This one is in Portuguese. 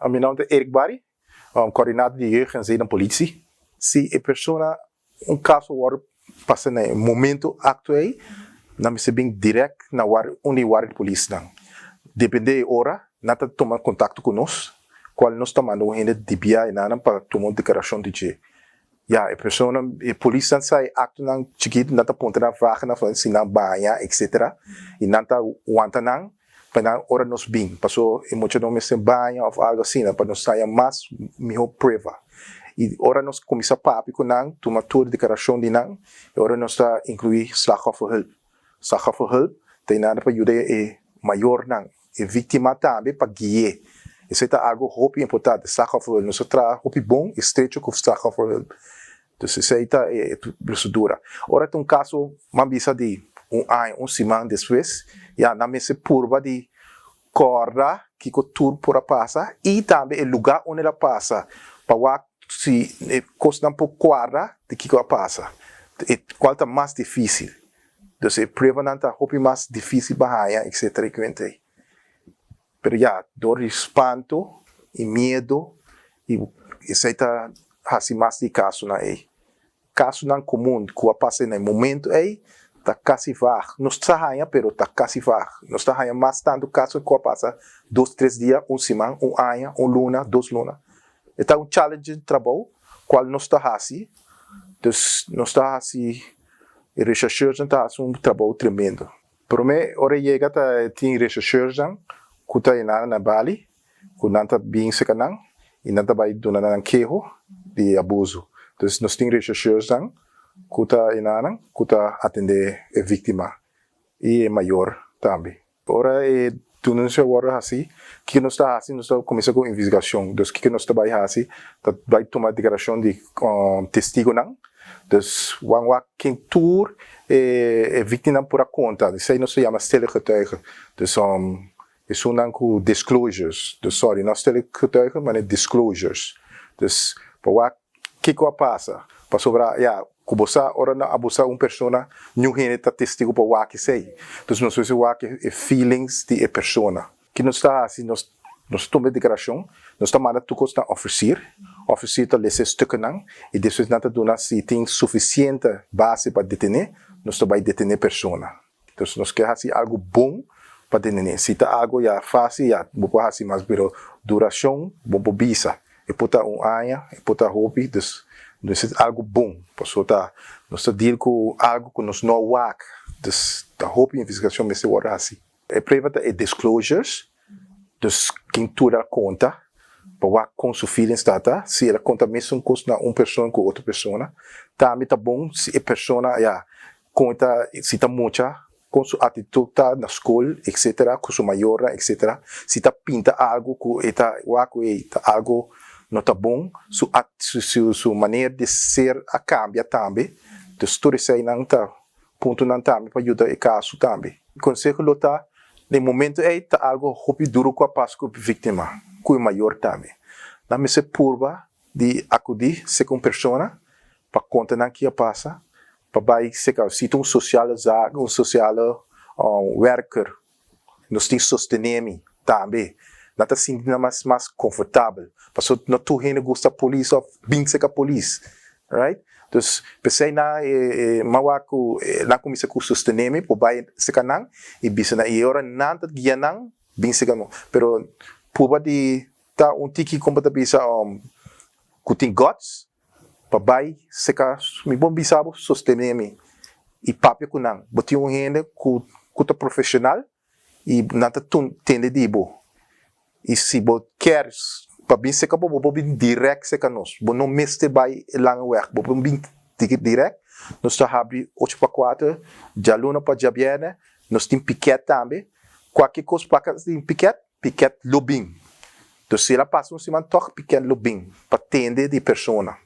Mijn naam is Erik Barry, coördinator de jeugd en zijde politie. Se a pessoa caso war passa no momento atual, na me bem direct na war onde war polícia não. Depende da hora, nata toma contato conosco, qual nós tomando ainda de via e nada para tomar declaração de que a pessoa a polícia sai acto não chiquito nata ponta na vaga na frente na banha etc. E nata wanta não para hora nos bem, passou e muito não me se banha ou algo assim, para nós sair mais melhor prova. E ora nós começa a papo com não, toma toda a declaração de não, e ora nós está incluir slachofferhulp. Slachofferhulp tem nada para ajudar e maior não, e vítima também para guiar. Isso é algo muito importante. Slachofferhulp nós traz muito bom, estreito com slachofferhulp. Então isso é a procedura. Ora tem caso, uma visa de ano, semana depois, já na mesa curva de corda que o tour por passa e também o lugar onde ela passa para se costa um pouco quadra de que passa e qual está mais difícil então se prevenante a roupa mais difícil barraia etc pero já dor espanto e medo e isso está assim mais de caso na caso não comum que passa no momento tá quase var não está raia pero tá quase var não está raia mais tanto caso que passa 2, 3 dias semana ano luna 2 lunas. Então, challenge de trabalho, qual nós está assim, então nós está assim, e rechercheurs está um trabalho tremendo. Para mim, hora chega tem rechercheurs que está na Bali, que não está bem se canang, e não está vai donar um queijo de abuso. Então, nós temos rechercheurs que está atender a vítima e é maior também. Ora tu não se agora assim, que nós está assim, nós começa com investigação, dos que nós trabalha assim, vai tomar declaração de testigo não, dos quem tour é vítima por a conta, isso aí nós se chama telegetuige, dos isso não com disclosures, dos sorry, nós telegetuige, mas é disclosures, dos para que passa, para sobrar, kubosa ora na abusa pessoa não é testigo para o que sei então nós vemos o que feelings de pessoa que nós está assim nós tomamos declaração nós está mandando tu costa oferecer tá lesse stukken não e depois nada dona se tem suficiente base para detener nós vai detener pessoa então nós quer assim algo bom para detener se tá algo já fácil já vou assim mais pero duração bom visa e pota ano e pota hobby então é algo bom, posso estar, nós deal com algo que nós não work, da roupa e investigação me se ora assim. É privada é disclosures, dos quem toda conta, para com sua filha está, se ela conta mesmo com uma pessoa com outra pessoa, também tá bom se a pessoa conta se tá muita com sua atitude na escola, etc, com sua maior, etc, se tá pinta algo que está algo não está bom, sua maneira de ser a cambia também, então tudo isso aí não está, ponto não também para ajudar o caso também. O conselho está, no momento está algo muito duro com a paz com a vítima, com o maior também. Na mesa purva de acudir se com pessoa, para contar na que passa, para vai se se um social worker, nós temos sostenemos também. Não está sentindo mais confortável. Porque não tu ainda gosta da polícia, ou bem que a polícia, right? Então, pensei na mawaku na comissão com sosteneme, por vai se canang e bisa na iora nada guia nang bem se canang. Pero por de tá tiki compata bisa kuting guts, para vai se ca me bom bisabo sosteneme e papel kunang. Boti ainda com profissional e nada tu tende dibo. E se você quer, para bem secar, você bem direct secar nós. Você não meste vai lang weg. Você bem direct. Nós está abrir 8 para 4, já luna para já viene. Nós temos piquete também. Qualquer coisa para tem piquete lobbying. Então se ela passa semana toque piquete lobbying para atender de pessoa.